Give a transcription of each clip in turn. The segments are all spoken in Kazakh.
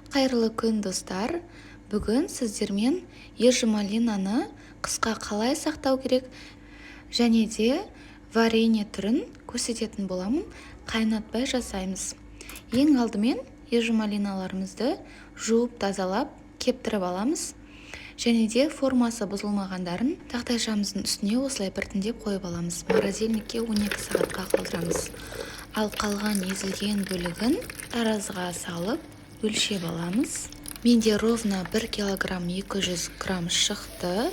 Қайырлы күн, достар. Бүгін сіздермен ежемалинаны қысқа қалай сақтау керек және де варенье түрін көрсететін боламын. Қайнатпай жасаймыз. Ең алдымен ежемалиналарымызды жуып тазалап кептіріп аламыз. Және де формасы бұзылмағандарын тақтайшамыздың үстіне осылай біртіндеп қойып аламыз. Морозильникке 12 сағатқа қалдырамыз. Ал қалған езілген бөлігін таразыға салып өлшеп аламыз. Менде ровно 1 килограмм 200 грамм шықты.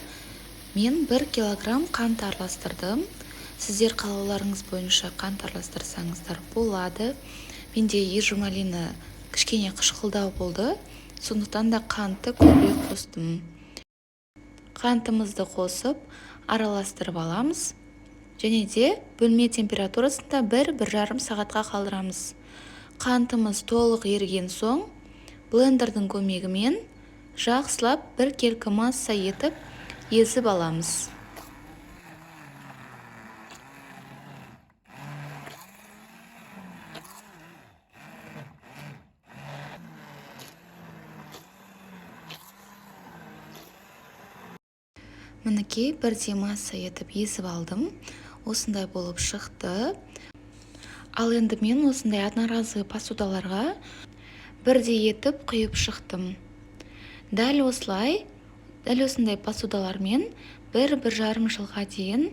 Мен 1 килограмм қант араластырдым. Сіздер қалауларыңыз бойынша қант араластырсаңыздар болады. Менде ежемалина кішкене қышқылдау болды. Сондықтан да қантты көбірек қостым. Қантымызды қосып араластырып аламыз. Және де бөлме температурасында 1-1,5 сағатқа қалдырамыз. Қантымыз толық еріген соң блендердің көмегімен жақсылап біркелкі масса етіп езіп аламыз. Мінекей бірдей масса етіп езіп алдым. Осындай болып шықты. Ал енді мен осындай одноразовый посудаларға бірдей етіп құйып шықтым. Дәл осындай посудалармен 1-1,5 жылға дейін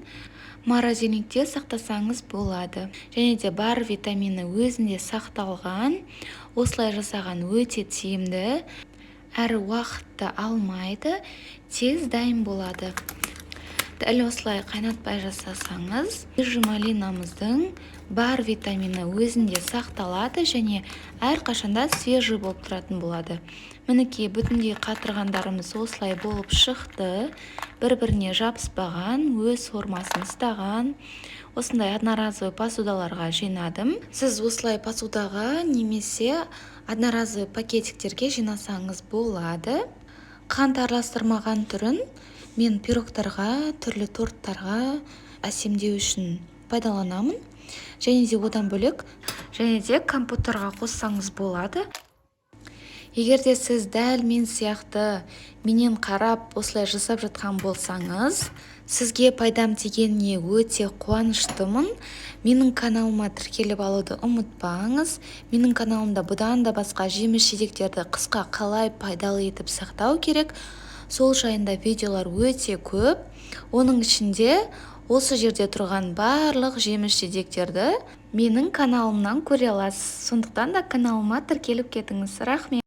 морозильникте сақтасаңыз болады. Және де бар витамины өзінде сақталған. Осылай жасаған өте тиімді, әрі уақытты алмайды, тез дайын болады. Дәл осылай қайнатпай жасасаңыз, ежемалинамыздың бар витамины өзінде сақталады және әрқашанда свежий болып тұратын болады. Мінекей бүтіндей қатырғандарымыз осылай болып шықты. Бір-біріне жабыспаған, өз формасын ұстаған. Осындай одноразовый посудаларға жинадым. Сіз осылай посудаға немесе одноразовый пакетиктерге жинасаңыз болады. Қант араластырмаған түрін мен пирогтарға, түрлі торттарға әсемдеу үшін пайдаланамын. Және де одан бөлек компоттарға қоссаңыз болады. Егер де сіз дәл мен сияқты менен қарап осылай жасап жатқан болсаңыз, сізге пайдам тигеніне өте қуаныштымын. Менің каналыма тіркеліп алуды ұмытпаңыз. Менің каналымда бұдан да басқа жеміс-жидектерді қысқа қалай пайдалы етіп сақтау керек, сол жайында видеолар өте көп. Оның ішінде осы жерде тұрған барлық жеміс-жидектерді менің каналымнан көре аласыз. Сондықтан да каналыма тіркеліп кетіңіз. Рахмет.